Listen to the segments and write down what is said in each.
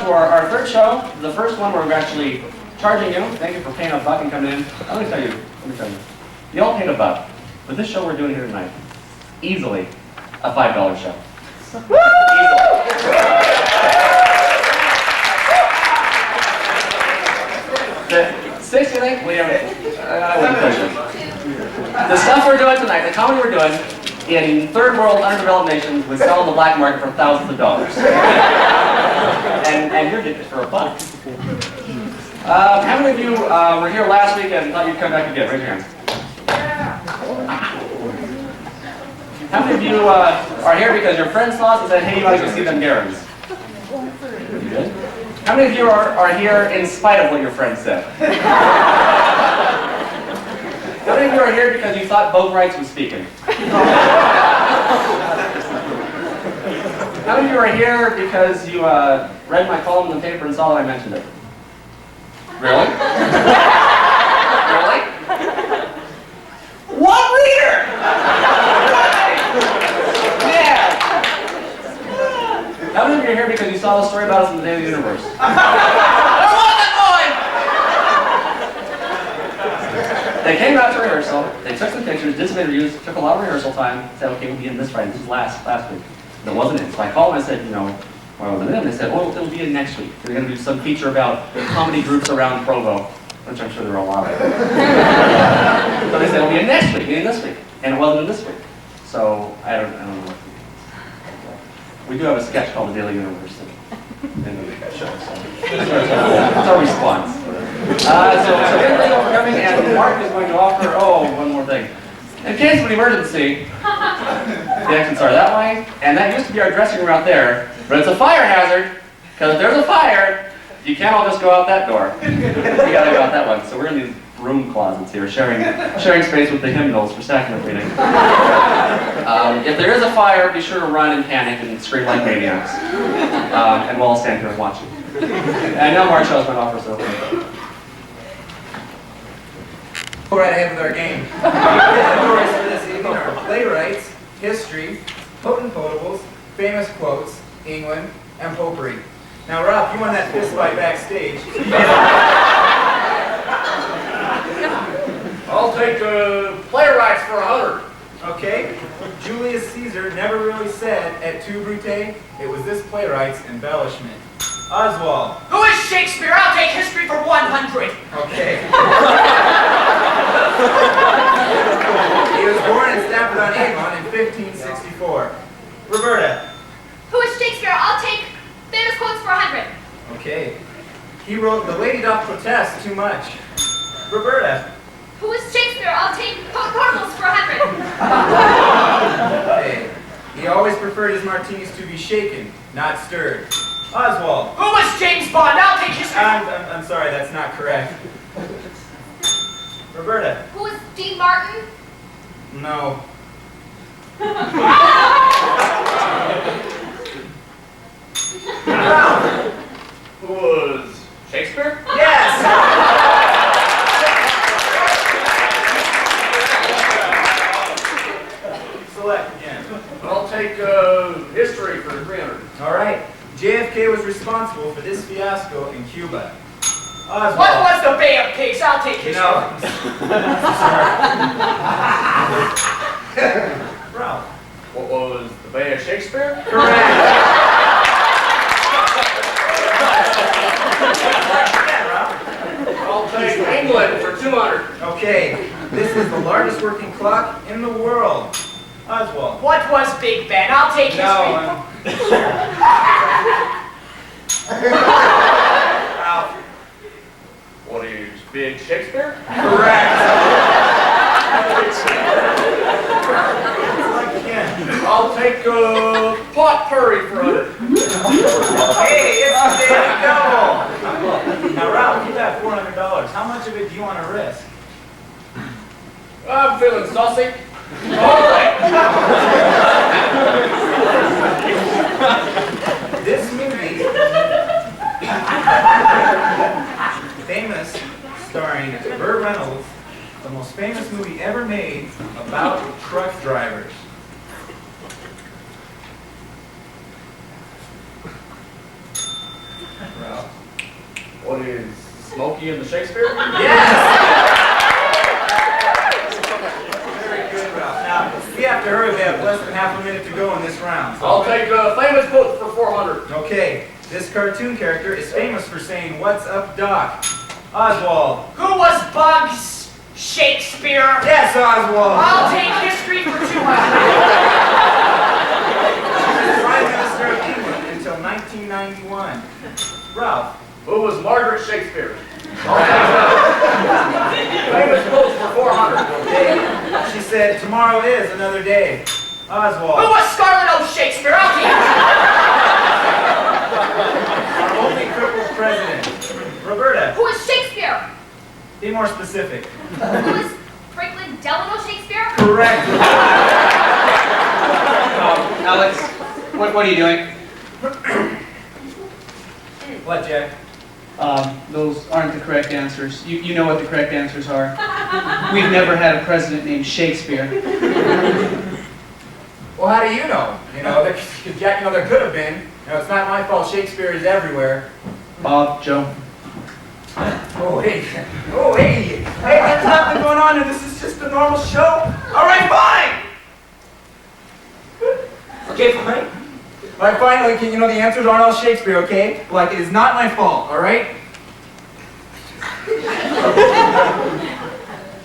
to our third show, the first one where we're actually charging you. Thank you for paying a buck and coming in. Let me tell you. You all paid a buck. But this show we're doing here tonight, easily a $5 show. $6, you think? I wouldn't push it. The stuff we're doing tonight, the comedy we're doing, in third world, underdeveloped nations, would sell on the black market for thousands of dollars. and you're getting it for a buck. How many of you were here last week and thought you'd come back again? Raise your hands. How many of you are here because your friends saw us and said, hey, you ought to go see them Garrens? You did? How many of you are here in spite of what your friends said? How many of you are here because you thought boat rights was speaking? How many of you are here because you read my column in the paper and saw that I mentioned it? Really? Really? One reader! Yeah! How many of you are here because you saw the story about us in the Daily Universe? I want that boy! They came out to rehearsal, they took some pictures, did some interviews, took a lot of rehearsal time, said, okay, we'll be in this Friday, this is last week. And it wasn't in. So I called them and I said, why wasn't it in? They said, oh, it'll be in next week. They're going to do some feature about comedy groups around Provo, which I'm sure there are a lot of. So they said, it'll be in next week, in this week. And it wasn't in this week. So I don't know what to do. We do have a sketch called The Daily Universe in the show. So that's our response. So thank you for coming, and Mark is going to offer, one more thing. In case of an emergency, the exits are that way, and that used to be our dressing room out there, but it's a fire hazard, because if there's a fire, you can't all just go out that door. You gotta go out that one. So we're in these room closets here, sharing space with the hymnals for sacrament reading. If there is a fire, be sure to run and panic and scream like maniacs. And we'll all stand here and watch you. And now Mark shows my offer, so. Go right ahead with our game. Categories for this evening are playwrights, history, potent potables, famous quotes, England, and potpourri. Now, Rob, you won that fist fight backstage. I'll take playwrights for 100. Okay. Julius Caesar never really said et tu, Brute. It was this playwright's embellishment. Oswald. Who is Shakespeare? I'll take history for 100. Okay. He was born in Stafford-on-Avon in 1564. Roberta. Who is Shakespeare? I'll take famous quotes for 100. Okay. He wrote The Lady Doth Protest Too Much. Roberta. Who is Shakespeare? I'll take portables for 100. Okay. He always preferred his martinis to be shaken, not stirred. Oswald. Who was James Bond? I'll take history. I'm sorry, that's not correct. Roberta. Who is Dean Martin? No. Who was Shakespeare? Yes! Select again. I'll take history for 300. All right. JFK was responsible for this fiasco in Cuba. Oswald. What was the Bay of Pigs? I'll take history. No. Ralph. What was the Bay of Shakespeare? Correct. I'll take England for 200. Okay. This is the largest working clock in the world. Oswald. What was Big Ben? I'll take history. No. Ralph. What is Big Shakespeare? Correct. Select again. I'll take potpourri for 100. Hey, it's the daily double. Now, Ralph, you got $400. How much of it do you want to risk? I'm feeling saucy. All right. This movie, famous, starring Burt Reynolds, the most famous movie ever made about truck drivers. Ralph. What is Smokey and the Shakespeare? Yes! Very good, Ralph. Now, we have to hurry. We have less than half a minute to go in this round. So I'll take a famous quote for 400. okay, this cartoon character is famous for saying, "What's up, Doc?" Oswald. Who was Bugs? Shakespeare. Yes, Oswald. I'll take history for 200. Prime Minister of England until 1991. Ralph. Who was Margaret Shakespeare? Famous quote for 400. Okay. She said, "Tomorrow is another day." Oswald. Who was Scarlett O. Shakespeare? I'll take Our only crippled president. Roberta. Who is Shakespeare? Be more specific. Who is Franklin Delano Shakespeare? Correct. Alex, what are you doing? What, Jack? Those aren't the correct answers. You know what the correct answers are. We've never had a president named Shakespeare. Well, how do you know? Because Jack, there could have been. It's not my fault. Shakespeare is everywhere. Bob, Joe. Oh, hey. Oh, hey. Hey, there's nothing going on here. This is just a normal show. All right, fine. Okay, fine. All right, fine. Like, the answers aren't all Shakespeare, okay? Like, it is not my fault, all right?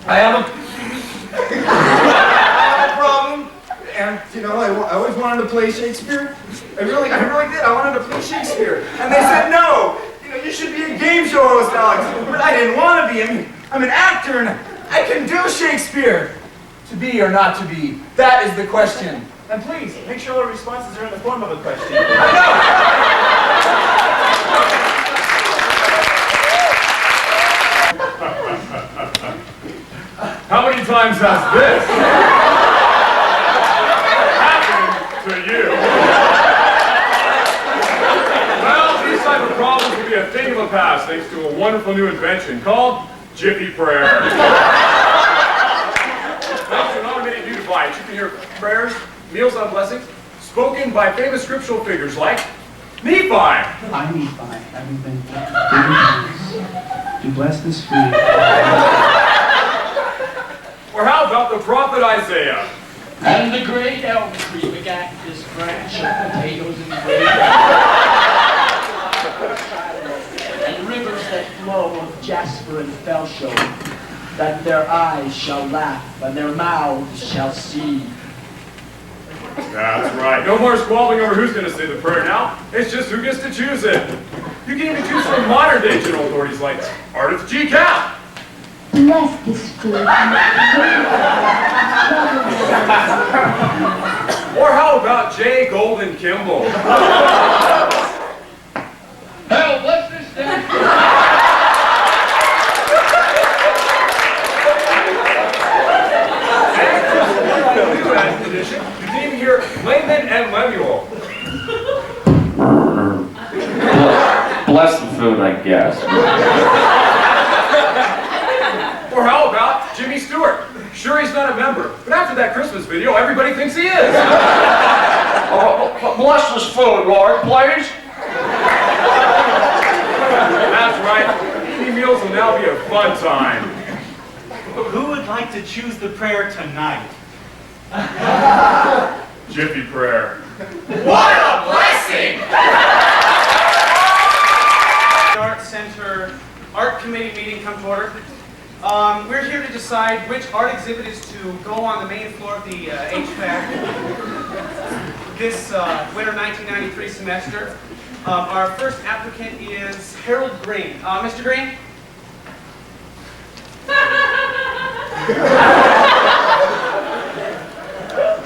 I have a problem. And, I always wanted to play Shakespeare. I really did. I wanted to play Shakespeare. And they said, no. You should be a game show host, Alex. But I didn't want to be. I'm an actor, and I can do Shakespeare. To be or not to be, that is the question. And please, make sure all responses are in the form of a question. I How many times has this happened to you? Well, these type of problems will be a thing of the past thanks to a wonderful new invention called Jiffy Prayer. Thanks to an automated view device, you can hear prayers, meals on blessings, spoken by famous scriptural figures like Nephi. I'm Nephi, having been given thanks to bless this food. Or how about the prophet Isaiah? And the great elm tree begat this branch of potatoes and grain. And rivers that flow of jasper and felsham, that their eyes shall laugh and their mouths shall see. That's right. No more squabbling over who's going to say the prayer now. It's just who gets to choose it. You can even choose from modern day general authorities like Artist G. Cap. Bless this food. Or how about J. Golden Kimball? Hell, bless this thing. You can even hear Laban and Lemuel. Bless the food, I guess. Or how about Jimmy Stewart? Sure, he's not a member, but after that Christmas video, everybody thinks he is. Bless this food, Lord, please. That's right. Eating meals will now be a fun time. Who would like to choose the prayer tonight? Jiffy Prayer. What a blessing! Art Center Art Committee meeting come to order. We're here to decide which art exhibit is to go on the main floor of the HFAC this winter 1993 semester. Our first applicant is Harold Green. Mr. Green?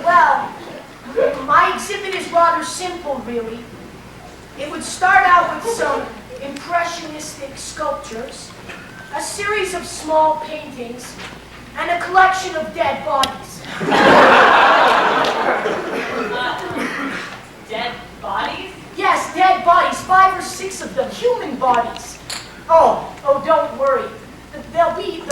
Well, my exhibit is rather simple, really. It would start out with some impressionistic sculptures, a series of small paintings, and a collection of dead bodies. Dead bodies? Yes, dead bodies, 5 or 6 of them, human bodies. Oh, don't worry. They'll be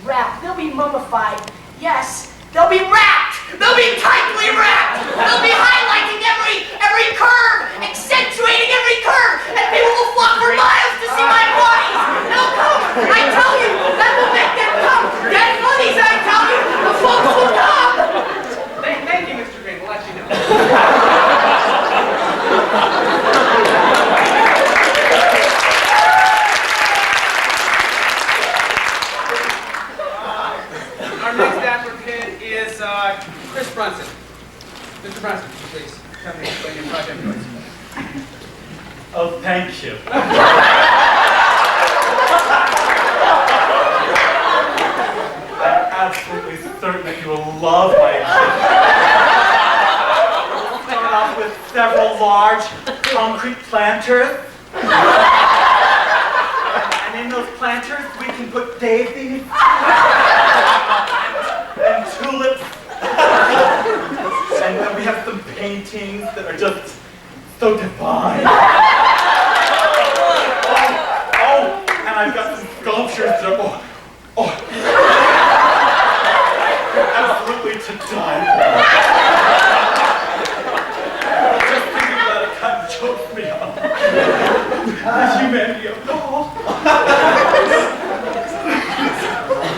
wrapped. They'll be mummified. Yes, they'll be wrapped. They'll be tightly wrapped. They'll be highlighting every curve, accentuating every curve, and people will flock for miles to see my bodies. They'll come. I tell you, that will make them come. Dead bodies, I tell you, the folks will come. Thank you, Mr. Green. We'll let you know. Our next applicant is Chris Brunson. Mr. Brunson, please come and explain your project to us. Oh, thank you. I'm absolutely certain that you will love my exhibit. We'll start off with several large concrete planters. And in those planters, we can put daisies and tulips. And then we have some paintings that are just so divine. Oh, and I've got some sculptures that are, absolutely to die for. Just thinking about it kind of chokes me up. The humanity of it all.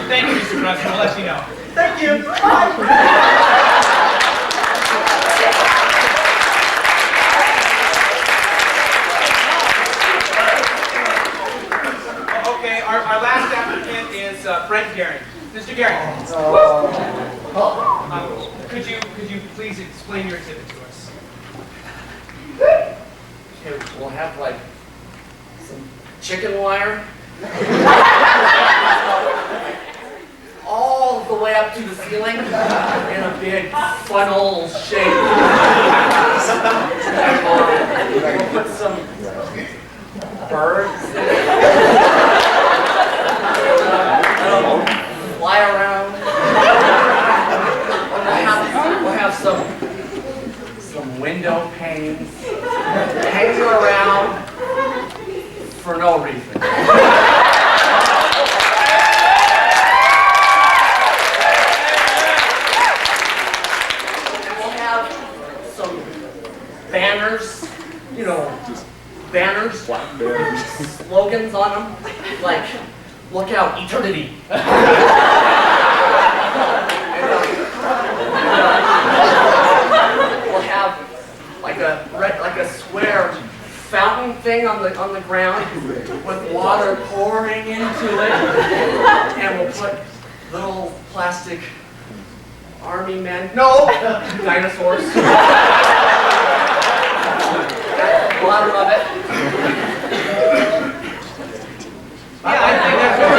Thank you, Mr. Brunson. We'll let you know. Thank you. Bye. Okay, our last applicant is Brent Garrens. Mr. Garrens, could you please explain your exhibit to us? Okay, we'll have like some chicken wire all the way up to the ceiling in a big funnel shape. And we'll put some birds in it. Fly around. We'll have some window panes hanging around for no reason. And we'll have some banners, banners, slogans on them, like, look out, eternity. We'll have like a square fountain thing on the ground with water pouring into it, and we'll put little plastic army men. No, dinosaurs. At the bottom of it. Yeah, I think that's good.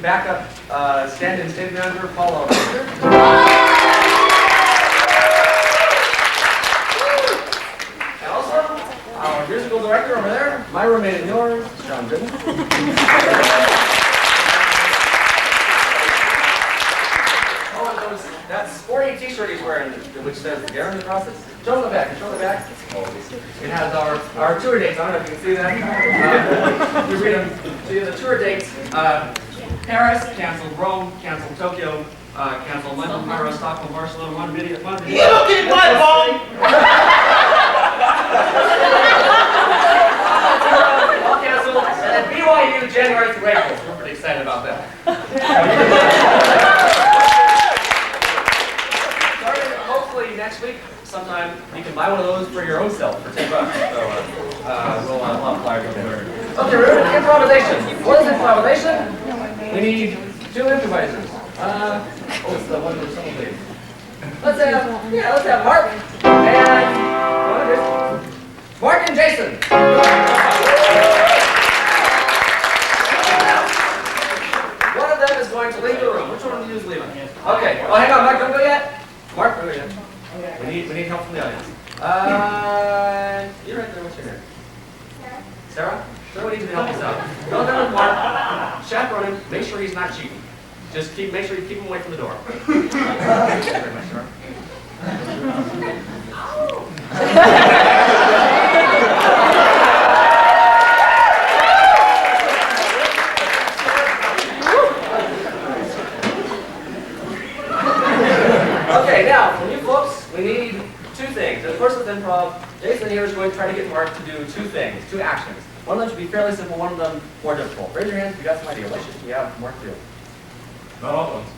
Backup stand-in state manager Paula Rissinger. And also, our musical director over there, my roommate and yours, Shawn Gooden. Oh, and those, that sporty t-shirt he's wearing, which says Garrens across it. Show the back, show the back. It has our tour dates. I don't know if you can see that. We read them to you. The tour dates. Paris, canceled. Rome, canceled. Tokyo, canceled. London, Cairo, Stockholm, Barcelona, Montevideo. You don't get my phone! All canceled. And then BYU, January through April. We're pretty excited about that. Starting hopefully next week, sometime, you can buy one of those for your own self for $10. So we'll have flyers over there. Okay, we're doing improvisation. What is improvisation? We need 2 improvisers. What's the one with some of these? Let's have Marc and Marc and Jason. One of them is going to leave the room. Which one of you is leaving? Okay. Oh, hang on, Marc, don't go yet. Marc, don't go yet. We need help from the audience. You're right there. What's your name? Sarah? So we need to help us out. Go down with Marc, chaperone him, make sure he's not cheating. Just make sure you keep him away from the door. Thank you very much, Sarah. two things. Of course, with improv, Jason here is going to try to get Marc to do two things, two actions. One of them should be fairly simple, one of them more difficult. Raise your hands if you got some idea. What should we have Marc do? Not all at once.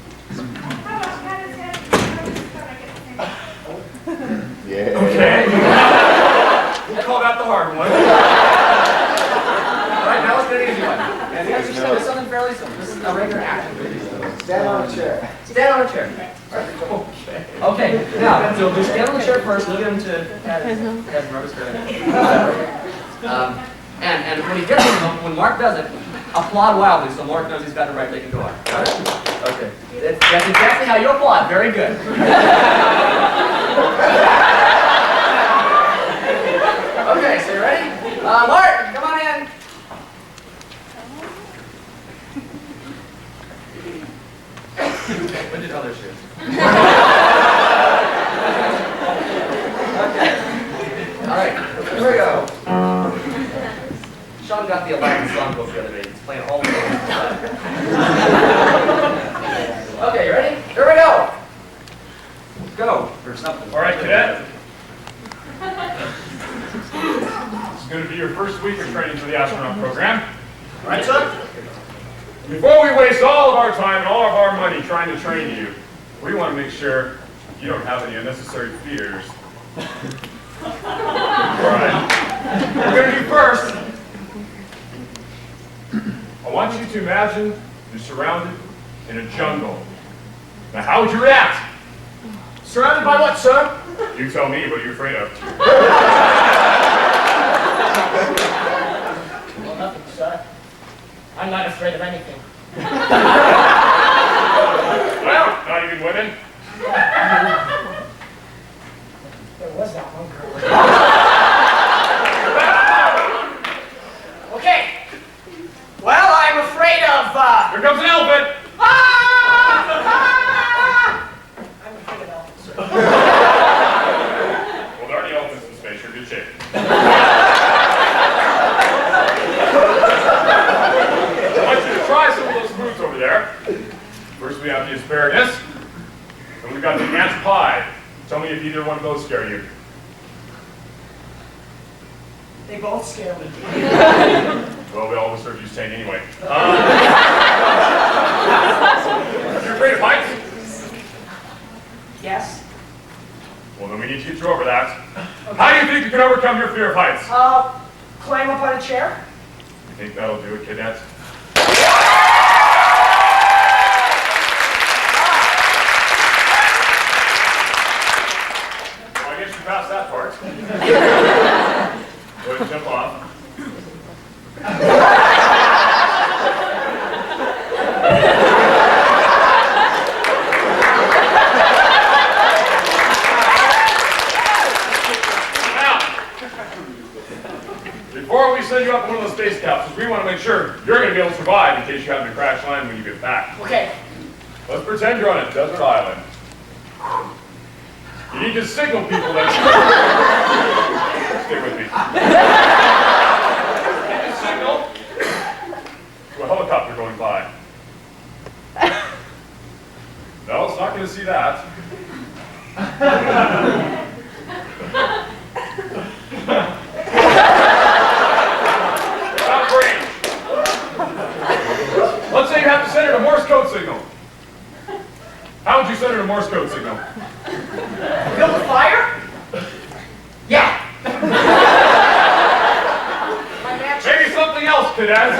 Yeah. Okay. We'll call that the hard one. All right, now let's get an easy one. And the answer is something fairly simple. This is a regular action. Stand on a chair. Stand on a chair. Okay, now, so we stand on the chair first, we'll get him to have rubber spread. And when he gets him, when Marc does it, applaud wildly so Marc knows he's got the right thing to go on. All right? Okay. That's exactly how you applaud. Very good. Okay, so you ready? Marc, come on in. When did other shoes? Okay. All right, here we go. Shawn got the Aladdin songbook the other day. He's playing all the songs. Okay, you ready? Here we go. Go for something. All right, cadet. This is going to be your first week of training for the astronaut program. Right, son? Before we waste all of our time and all of our money trying to train you, we want to make sure you don't have any unnecessary fears. All right. What we're going to do first, I want you to imagine you're surrounded in a jungle. Now, how would you react? Surrounded by what, sir? You tell me what you're afraid of. Well, nothing, sir. I'm not afraid of anything. Well, not even women? There was that one girl. Okay. Well, I'm afraid of, Here comes an elephant! I'm afraid of elephants, sir. Well, there are any elephants in space. You're in good shape. I want you to try some of those foods over there. First, we have the asparagus. And we've got the ant pie. Tell me if either one of those scare you. They both scare me. Well, we always serve you steak anyway. You're afraid of heights? Yes. Well, then we need to get you over that. How do you think you can overcome your fear of heights? Climb up on a chair? You think that'll do it, cadets? Well, I guess you passed that part. Go ahead and jump off. Before we send you up in one of those space capsules, we want to make sure you're going to be able to survive in case you happen to crash land when you get back. Okay. Let's pretend you're on a desert island. You need to signal people that Stick with me. You need to signal to a helicopter going by. No, it's not going to see that. Let's say you have to send it a Morse code signal. How would you send it a Morse code signal? Build a fire? Yeah. Maybe something else, cadets.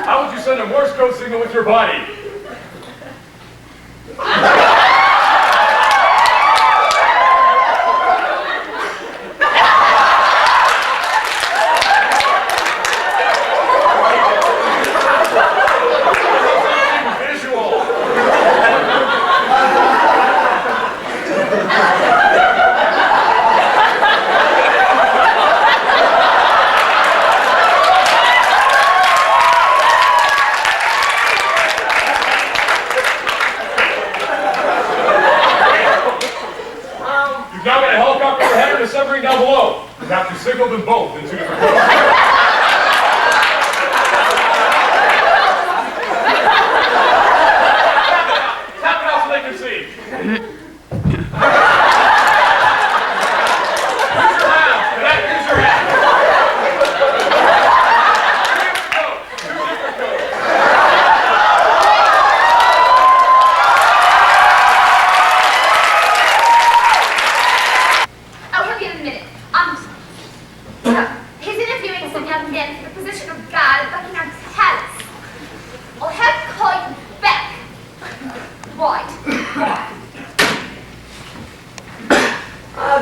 How would you send a Morse code signal with your body? Down below. You have to signal them both in two different codes. Right.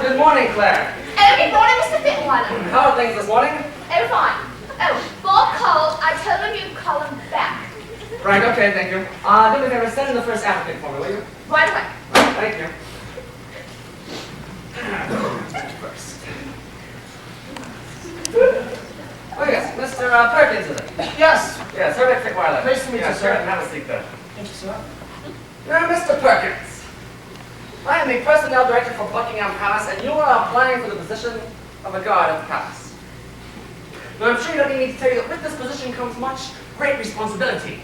Good morning, Claire. Oh, good morning, Mr. Fitweiler. How are things this morning? Oh, fine. Oh, Bob called. I told him you'd call him back. Right, okay, thank you. Do me a favor, send in the first applicant for me, will you? Right away. Thank you. First. Oh, yes, Mr. Perkins, is it? Yes. Yes, Herbert Fitweiler. Nice to meet you, Yes, sir. Have a seat there. Thank you, sir. Now, Mr. Perkins, I am the personnel director for Buckingham Palace, and you are applying for the position of a guard at the palace. Now, I'm sure you don't need me to tell you that with this position comes much great responsibility.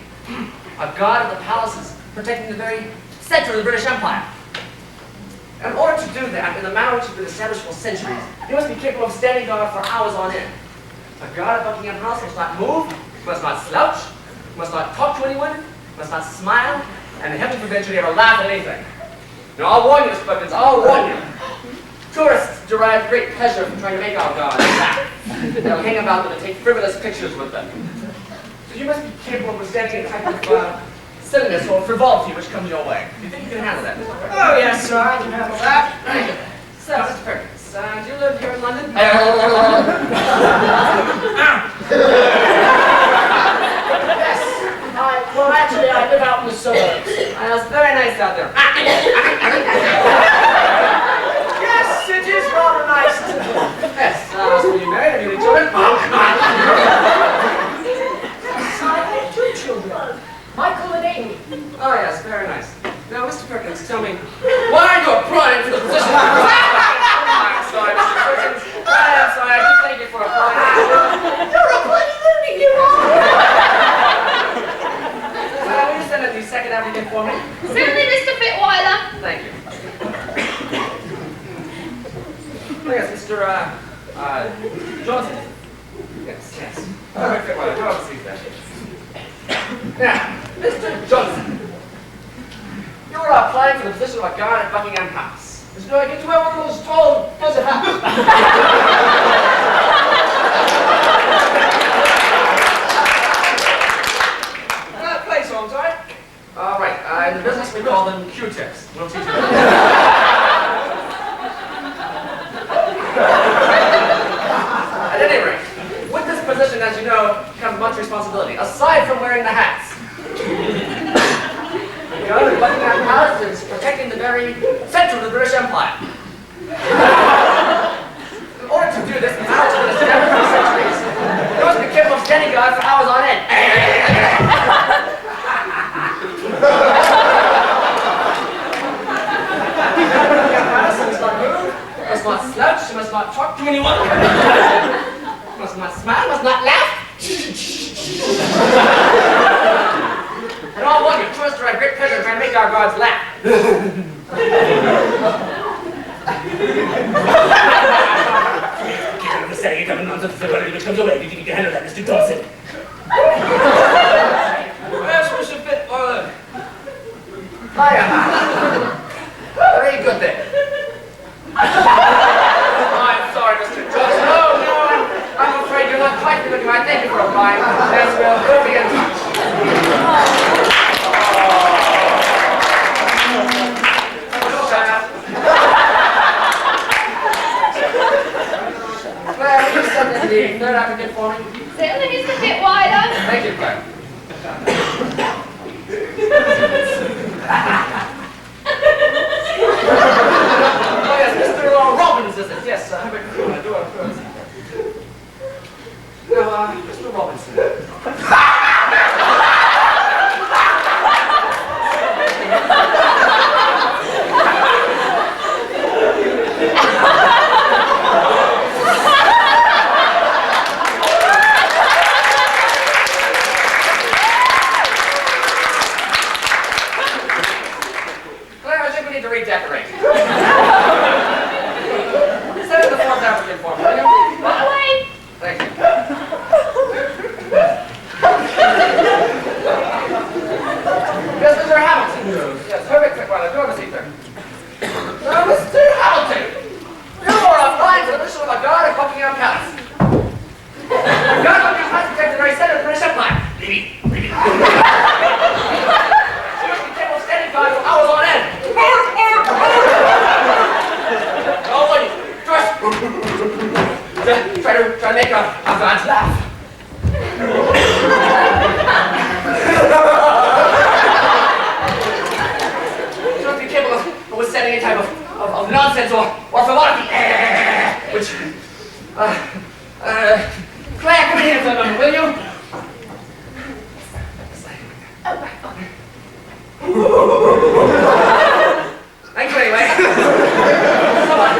A guard at the palace is protecting the very center of the British Empire. In order to do that in the manner which has been established for centuries, you must be capable of standing guard for hours on end. A guard at Buckingham Palace must not move, must not slouch, must not talk to anyone, must not smile, and heaven forbid should he ever laugh at anything. Now, I'll warn you, Mr. Perkins, I'll warn you. Tourists derive great pleasure from trying to make our guards laugh. They'll hang about them and take frivolous pictures with them. So you must be capable of withstanding a type of silliness or frivolity which comes your way. Do you think you can handle that, Mr. Perkins? Oh, yes, sir. I can handle that. Thank you. So, Mr. Perkins, do you live here in London? Yes. Well, actually, I live out in the suburbs. It's very nice out there. Yes, it is rather nice. Yes, so you married? Have you any children? Yes, I have 2 children, Michael and Amy. Oh, yes, very nice. Now, Mr. Perkins, tell me, why are you applying for the position? I'm sorry, Mr. Perkins. I'm sorry, I do thank you for applying. You're a bloody loony, you are! Will you send in the second applicant for me? Certainly, Mr. Fitweiler. Thank you. Oh, yes, Mr. Johnson. Yes, yes. Okay, well, go have a seat there. Now, Mr. Johnson, you are applying for the position of a guard at Buckingham Palace. Do I get to wear one of those tall fuzzy hats? Place on, sorry. All right, in the business we call them Q-tips. We'll teach you. At any rate, with this position, as you know, comes much responsibility, aside from wearing the hats. You know, the Buckingham Palace is protecting the very center of the British Empire. In order to do this, the palace has been established for centuries. You must be capable of standing guard for hours on end. Must not move, must not slouch, must not talk to anyone, must not smile, must not laugh. And all one, you tourists derive great pleasure in trying to make our guards laugh. Keep the setting, coming nonsense, which comes away. Do you think you can handle that, Mr. Dawson? Yes, Mr. Fitweiler. Hiya. Very good then. I'm sorry, Mr. Johnson. No, I'm afraid you're not quite the good guy. Thank you for applying. Yes, we'll be in touch. Shut up. Claire, will you send in the third applicant for me? Certainly, Mr. Fitweiler. Thank you, Claire. Oh, yes, Mr. Robbins, is it? Yes, I do have a courtesy. Now, Mr. Robinson. Claire, I think we need to redecorate. Send in the fourth applicant for me, will you? Right away. Thank you. Yes, Mr. Hamilton. Yes, perfect. Well, do have a seat there. Now, Mr. Hamilton, you are applying for the position of a guard at Buckingham Palace. A guard at Buckingham Palace protects the very center of the British Empire. Leave me. You must be capable of standing guard for getting any type of nonsense or frivolity, which, Claire, come here for a moment, will you? Thank you anyway. Come on.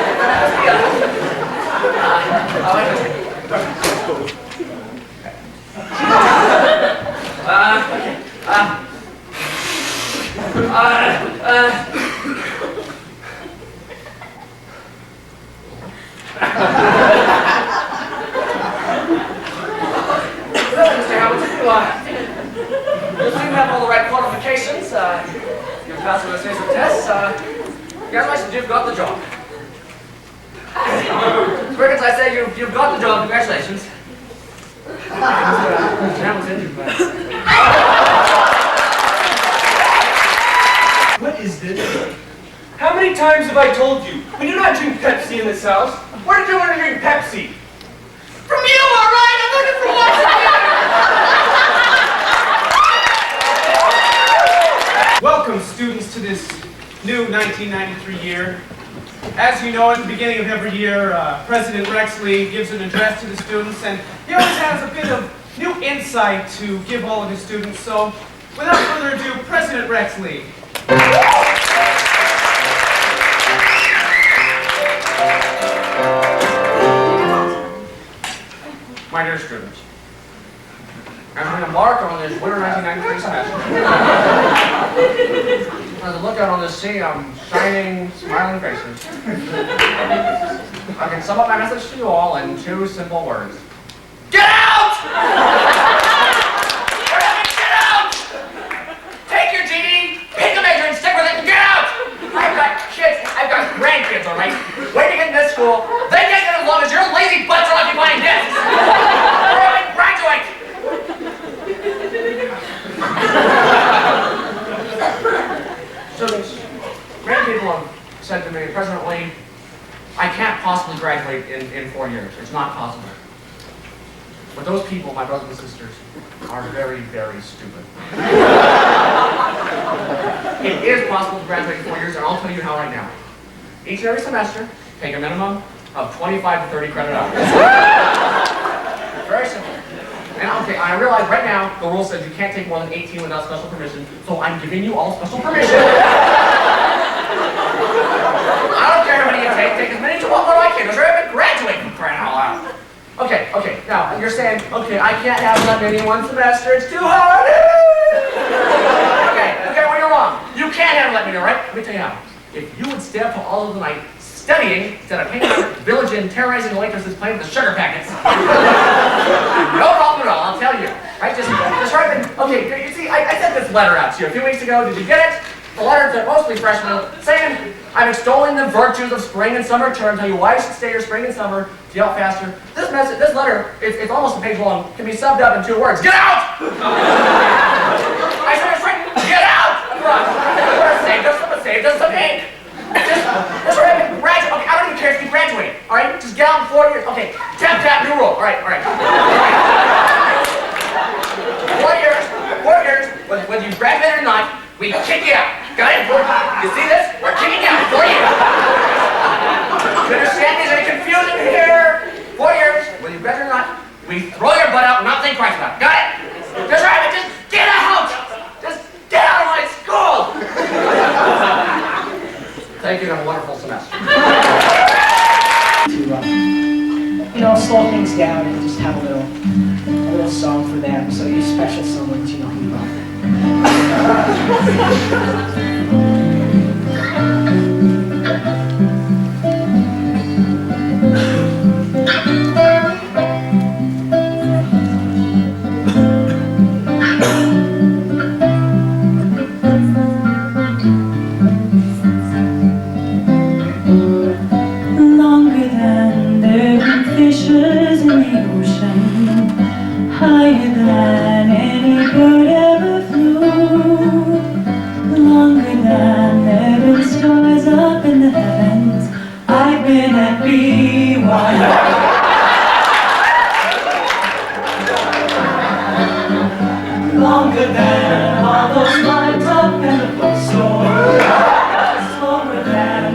Mr. Hamilton, you seem to have all the right qualifications. You've passed with a series of tests. Congratulations, you've got the job. Perkins, I say you've got the job. Congratulations. Mr. Hamilton, you've What is this? How many times have I told you? We do not drink Pepsi in this house. Where did you want to drink Pepsi? From you, all right? I'm looking for what's Welcome, students, to this new 1993 year. As you know, at the beginning of every year, President Rex E gives an address to the students, and he always has a bit of new insight to give all of his students. So, without further ado, President Rex E. My dear students, as we embark on this winter 1993 semester, as I look out on this sea of shining, smiling faces, I can sum up my message to you all in two simple words. Get out! Get out! Take your GED, pick a major and stick with it and get out! I've got kids, I've got grandkids, all right? Waiting in this school, they can't get as long as your lazy butts are occupying desks! Graduate! Students, many people have said to me, President Lee, I can't possibly graduate in 4 years. It's not possible. But those people, my brothers and sisters, are very, very stupid. It is possible to graduate in 4 years, and I'll tell you how right now. Each and every semester, take a minimum of 25 to 30 credit hours. Very simple. And okay, I realize right now the rule says you can't take more than 18 without special permission, so I'm giving you all special permission. I don't care how many you take as many as you want, what do I care? Does everybody graduate from crying out loud? Okay, now you're saying, okay, I can't have that many in one semester, it's too hard. okay, well you're wrong. You can have let me know, right? Let me tell you how. If you would stay up till all of the night studying instead of hanging out at the village and terrorizing the waitresses playing with the sugar packets. No problem at all, I'll tell you. Right, just right then. Okay, you see, I sent this letter out to you a few weeks ago. Did you get it? The letter to mostly freshmen saying, I'm extolling the virtues of spring and summer term, tell you why you should stay here spring and summer to get out faster. This letter, it's almost a page long, can be summed up in 2 words. Get out! I said it's written, get out! Save us some ink. Just graduate. Okay, I don't even care if you graduate. All right, just get out in 4 years. Okay, tap, new rule. All right. 4 years. Whether you graduate or not, we kick you out. Got it? You see this? We're kicking you out in 4 years. You understand? Is there any confusion here? 4 years. Whether you graduate or not, we throw your butt out and not think twice about it. Got it? Just right. Just get out. Just get out of my school. Thank you, and have a wonderful semester. To, slow things down and just have a little song for them. So you special someone, you know who you are. Fishes in the ocean, higher than any bird ever flew, longer than there been stars up in the heavens. I've been at BYU. Longer than all those lights up in the bookstore, slower than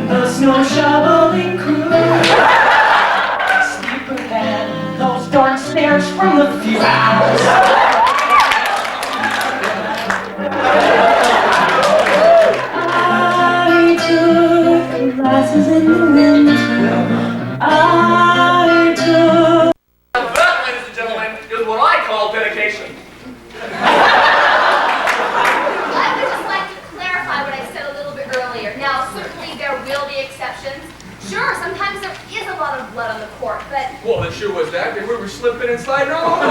Well, it sure was that. We were slipping and sliding all over.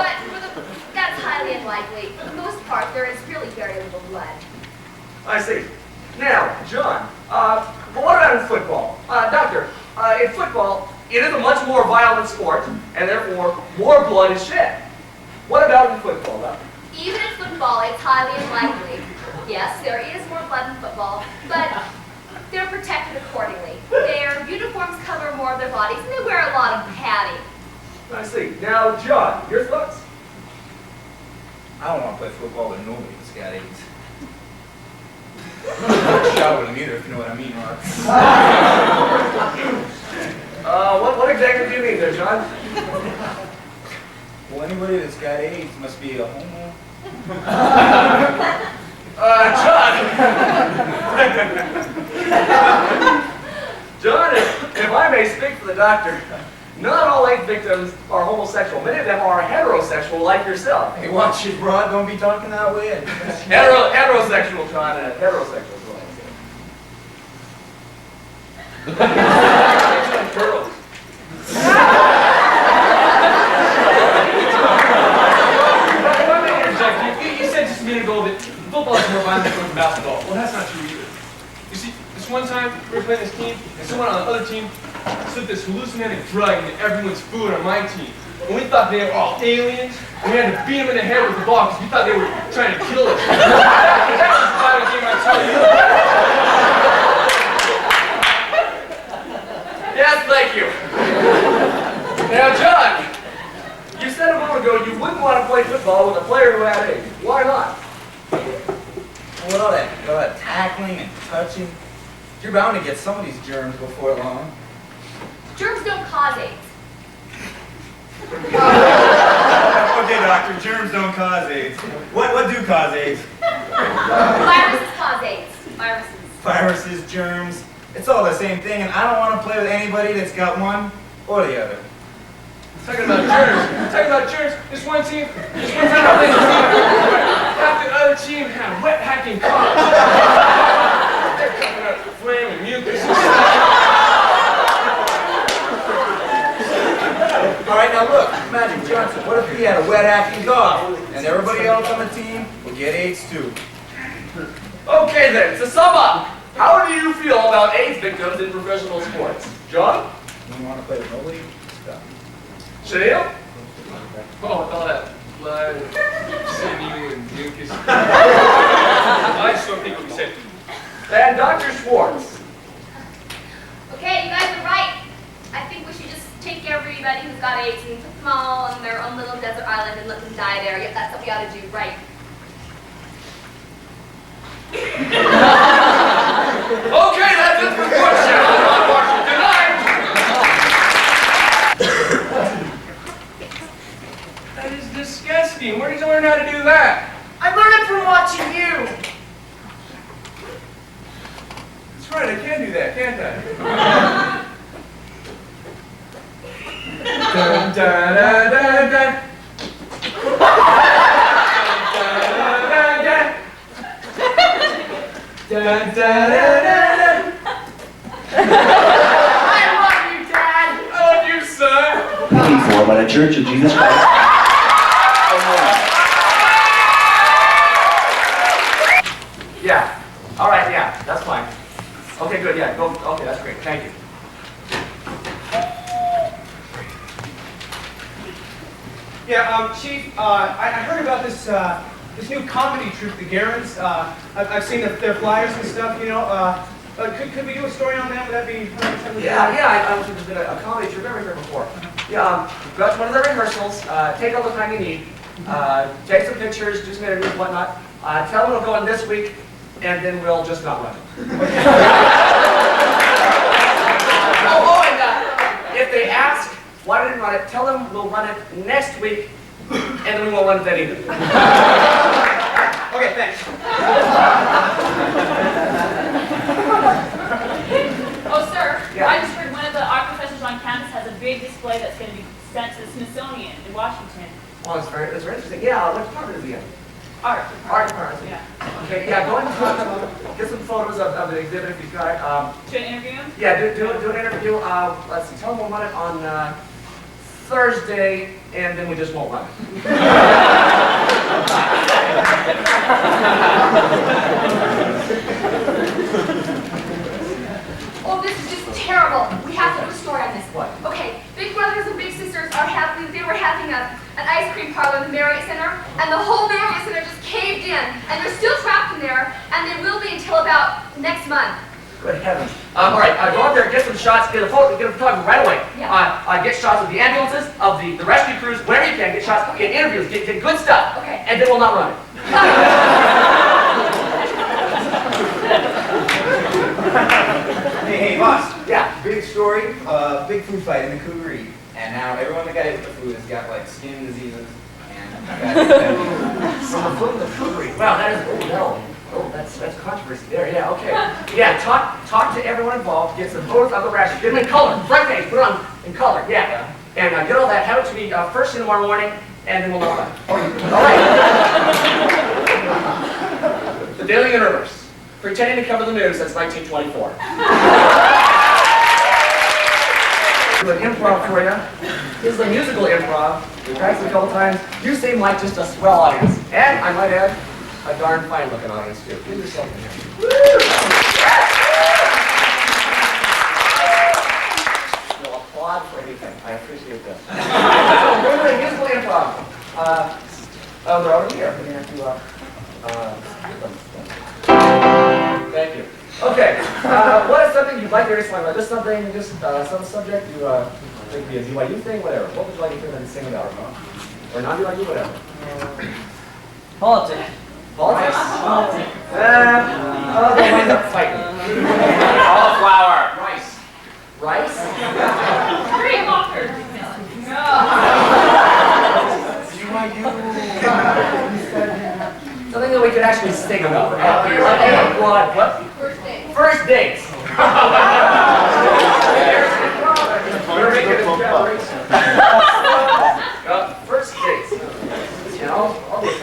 But that's highly unlikely. For the most part, there is really very little blood. I see. Now, John, but what about in football? Doctor, in football, it is a much more violent sport, and therefore more blood is shed. What about in football, Doctor? Even in football, it's highly unlikely. Yes, there is more blood in football, but they're protected accordingly. Their uniforms cover more of their bodies, and they wear a lot of padding. I see. Now, John, your thoughts? I don't want to play football with nobody that's got AIDS. I'm not shot with them either, if you know what I mean, Mark. What exactly do you mean there, John? Well, anybody that's got AIDS must be a homo. John, if I may speak for the doctor, not all AIDS victims are homosexual. Many of them are heterosexual, like yourself. Hey, watch it, broad. Don't be talking that way. Heterosexual, John. Heterosexual is what I said. Girls. You said just a minute ago that football is more violent than basketball. Well, that's not true either. You see, this one time we were playing this team, and someone on the other team slipped this hallucinogenic drug into everyone's food on my team. And we thought they were all aliens, and we had to beat them in the head with the ball because we thought they were trying to kill us. That was a violent game, I tell you. Yes, thank you. Now, John, you said a moment ago you wouldn't want to play football with a player who had AIDS. Why not? What all that tackling and touching? You're bound to get some of these germs before long. Germs don't cause AIDS. Okay, doctor, germs don't cause AIDS. What do cause AIDS? Viruses cause AIDS. Viruses. Viruses, germs, it's all the same thing, and I don't want to play with anybody that's got one or the other. Talking about germs. This one time I played this team, half the other team had wet hacking cars. They're coming out the flame and mucus and stuff. All right, now look, Magic Johnson, what if he had a wet hacking dog, and everybody else on the team would get AIDS too? Okay then, to sum up, how do you feel about AIDS victims in professional sports? John? You want to play with nobody? Stop. Shale? Oh, with all that blood, sinew, and mucus. I just don't think it'll be safe. And Dr. Schwartz? Okay, you guys are right. I think we should just take everybody who's got AIDS and put them all on their own little desert island and let them die there. Yep, that's what we ought to do, right? Okay, that's it for sports channel on Washington tonight. That is disgusting. Where did you learn how to do that? I learned it from watching you. That's right, I can do that, can't I? Dun, dun, dun, dun, dun. Dun, dun, dun, dun. I love you, Dad. I love you, son. Paid for by the Church of Jesus Christ. Yeah. All right, yeah, that's fine. Okay, good, yeah, go. Okay, that's great. Thank you. Yeah, Chief, I heard about this this new comedy troupe, the Garrens. I've seen their flyers and stuff, you know. Could we do a story on that? Would that be... Yeah, I there's been a comedy troupe ever here before. Yeah, go out to one of the rehearsals, take all the time you need, take some pictures, do some interviews, whatnot. Tell them it'll go on this week, and then we'll just not run it. And if they ask why didn't run it, tell them we'll run it next week, and then we won't run it then either. Okay, thanks. Oh, sir, Yeah. I just heard one of the art professors on campus has a big display that's going to be sent to the Smithsonian in Washington. Oh, that's very interesting. Yeah, what department is he in? Art. Art department. Yeah. Okay, Okay, yeah, go ahead and talk to them. Get some photos of the exhibit if you've got it. Should I interview him? Yeah, do an interview. Let's see, tell them we'll run it on Thursday, and then we just won't run it. Oh, this is just terrible. We have to do a story on this. What? Okay, Big Brothers and Big Sisters they were having an ice cream parlor in the Marriott Center, and the whole Marriott Center just caved in, and they're still trapped in there, and they will be until about next month. Good heavens. All right, go up there, get some shots, get a photographer right away. Yeah. Get shots of the ambulances, of the rescue crews, wherever you can, get shots, get interviews, get good stuff. Okay. And then we'll not run it. Hey, boss. Yeah. Big story, big food fight in the Cougaree. And now everyone that got hit with the food has got like skin diseases and From the foot of the Cougaree. Wow, that is, oh no. Oh, that's controversy there, yeah, okay. Yeah, talk to everyone involved, get some photos of the rashes, get them in color, front page, put it on in color, yeah. And get all that, have it to me first thing tomorrow morning, and then we'll know about it. All right. The Daily Universe, pretending to cover the news since 1924. An improv for you. This is a musical improv. We practiced a couple times. You seem like just a swell audience. And I might add, a darn fine looking audience too. Give yourself a hand. You'll applaud for anything. I appreciate that. We're doing musical improv. Oh, they're over here. We're gonna have to thank you. Okay. What is something you'd like to explain about? Just something, some subject you think would be a BYU thing, whatever. What would you like to hear them sing about? Or not BYU, whatever. Politics. Politics? Oh, they'll wind up fighting. Cauliflower. Rice. Rice? Hurry, Hawker. BYU. Something that we could actually sing about. What? First day. First dates. We're making it Jeopardy. First dates. You know, all these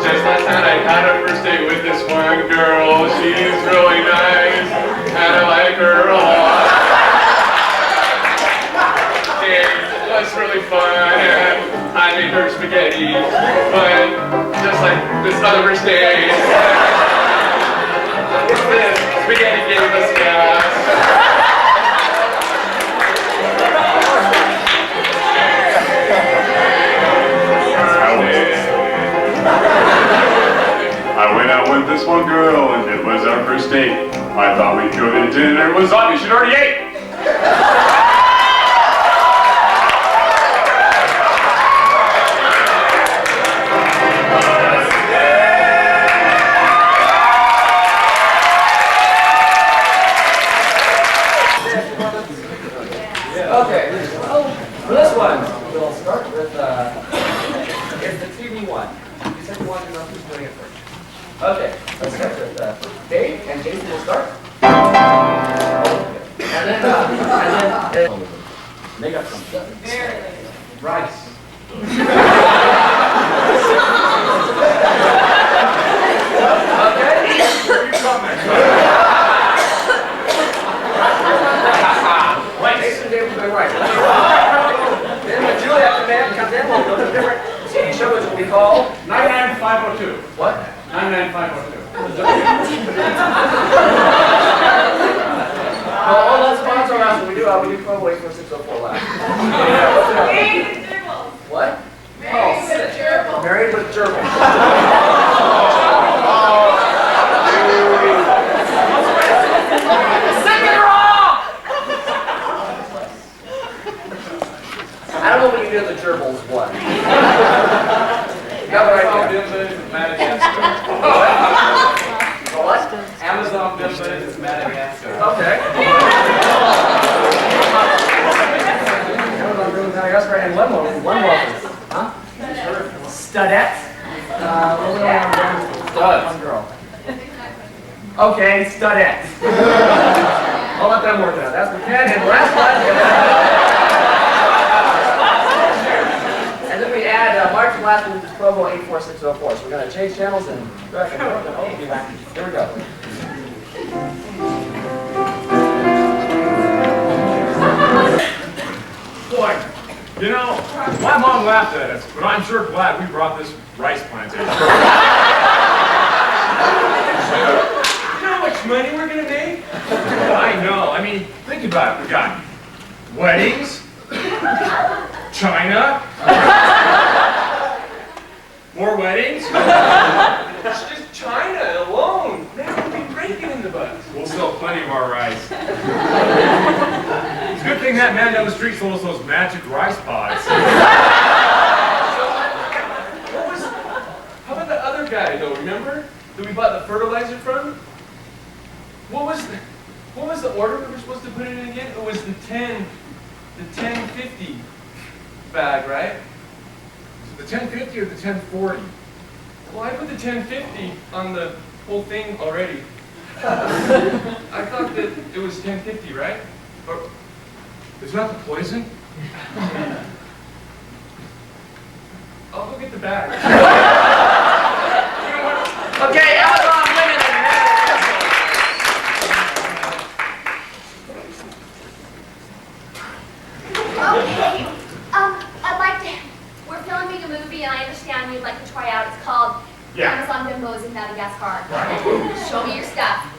Just last night I had a first date with this one girl. She's really nice, and I like her a lot. It was really fun, and I made her spaghetti, but just like this other first date, this spaghetti gave us gas. I went out with this one girl, and it was our first date. I thought we'd go to dinner. It was obvious she'd already ate. Okay. For this one, we'll start with it's the TV one. You said you wanted to know who's doing it first. Okay, let's start with Dave and Jason will start. And then they got some rice. Okay. Wait, Jason Dave will be right. Then when Julia comes in, we'll go to a different TV show, which will be called 99502. What? 99502. Oh, let's sponsor us. We do wait for 604 left. What? Married with gerbils. Second wrong! I don't know what you do with the gerbils, what? Got what I do. What? Amazon business Madagascar. Okay. Amazon business Madagascar and one more. Huh? Studette. One girl. Okay, studette. I'll let them work it out. That's the 10 and last one. last week was 12084604. So we're going to change channels and go back and forth and be back. Here we go. Boy, you know, my mom laughed at us, but I'm sure glad we brought this rice plantation. You know how much money we're gonna make? I know. I mean, think about it. We got weddings, China, more weddings. It's just China alone. Man, we'll be breaking in the butt. We'll sell plenty of our rice. It's a good thing that man down the street sold us those magic rice pods. How about the other guy though? Remember that we bought the fertilizer from? What was the order we were supposed to put it in again? It was the 1050 bag, right? The 1050 or the 1040? Well, I put the 1050 on the whole thing already. I thought that it was 1050, right? Or is that the poison? I'll go get the bag. Okay, Amazon women and Okay. I'd like to. We're filming a movie, and I understand you'd like to try out. It's called Amazon Bimbos in Madagascar. Right. Show me your stuff.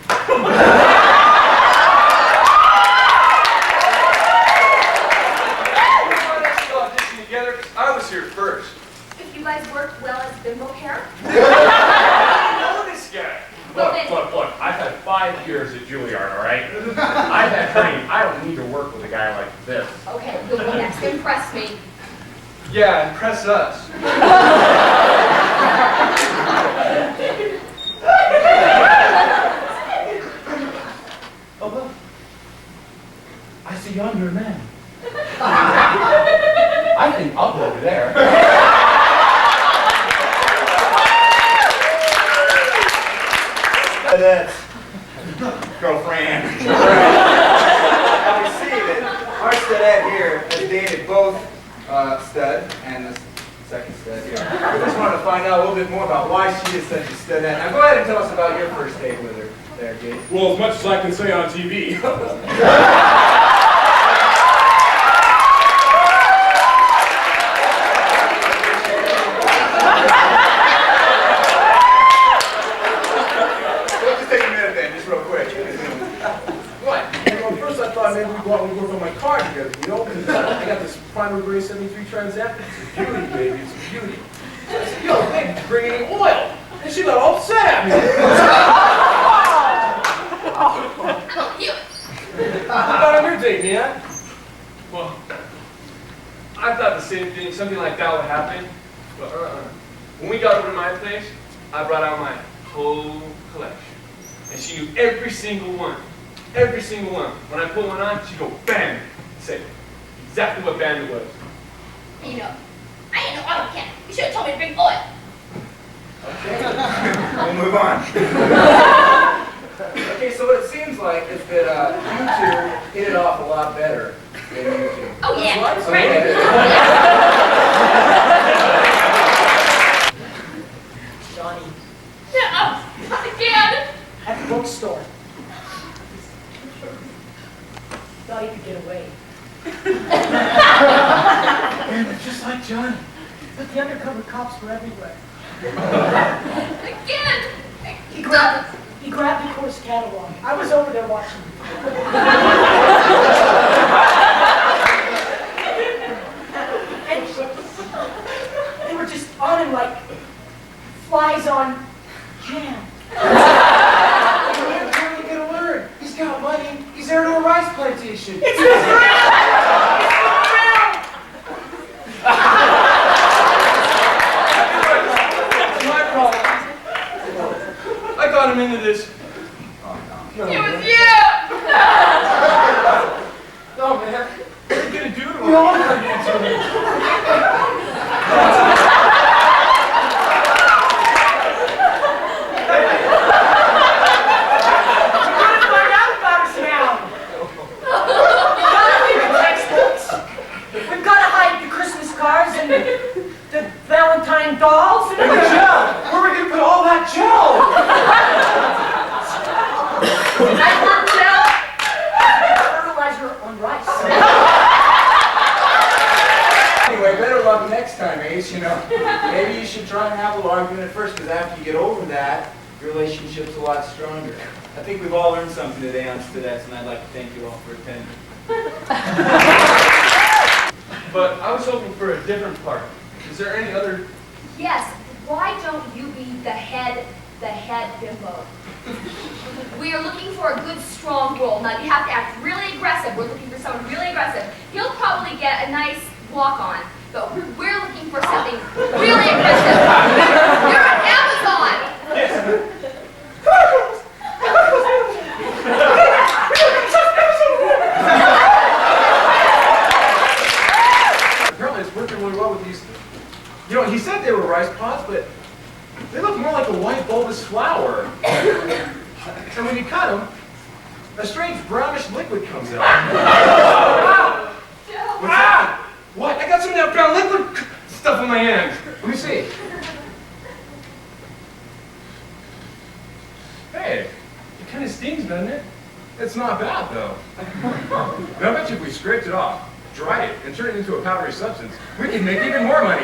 I was here first. If you guys worked well as bimbo pair. I know this guy. Look, I've had 5 years at Juilliard, all right? I've had training. I don't need to work with a guy like this. Okay, you'll go next. Impress me. Yeah, impress us. Oh, look. I see yonder man. I think I'll go over there. That's girlfriend. Now we see that our studette here has dated both stud and the second stud here. I just wanted to find out a little bit more about why she is such a studette. Now go ahead and tell us about your first date with her there, Jason. Well, as much as I can say on TV. Maybe we go out and work on my car together, you know? Because I got this final grade 73 Trans Am. It's a beauty, baby. It's a beauty. So I said, yo, baby, did you bring any oil? And she got all upset at me. What about on your date, man? Well, I thought the same thing, something like that would happen. But when we got over to my place, I brought out my whole collection. And she knew every single one. Every single one. When I put one on, she'd go bam, say exactly what band it was. You know, I ain't no oil can. You should have told me to bring oil. Okay, we'll move on. Okay, so what it seems like is that you two hit it off a lot better than you two. Oh yeah, That's right. okay. Johnny, Again. at the bookstore. Thought he could get away. Just like Johnny. But the undercover cops were everywhere. Again. He grabbed the course catalog. I was over there watching. And they were just on him like flies on jam. You're gonna learn. He's got money. He's there to a rice plantation. It's his My problem. I got him into this. It was you. No, man. What are you gonna do to him? We all gotta do something. We've got to hide the Christmas cards and the Valentine balls? In the gel! Where are we gonna put all that gel? Fertilizer on rice. Anyway, better luck next time, Ace, you know. Maybe you should try and have a little argument at first, because after you get over that, your relationship's a lot stronger. I think we've all learned something today on Studets, and I'd like to thank you all for attending. But I was hoping for a different part. Is there any other? Yes, why don't you be the head bimbo? We are looking for a good, strong role. Now, you have to act really aggressive. We're looking for someone really aggressive. He'll probably get a nice walk-on, but we're looking for something really aggressive. You're on Amazon! Apparently it's working really well with these. You know, he said they were rice pods, but they look more like a white bulbous flower. And when you cut them, a strange brownish liquid comes out. What's that? What? I got some of that brown liquid stuff in my hand. Let me see. Hey, it kind of stings, doesn't it? It's not bad, though. Now, I bet you if we scraped it off, dried it, and turned it into a powdery substance, we could make even more money.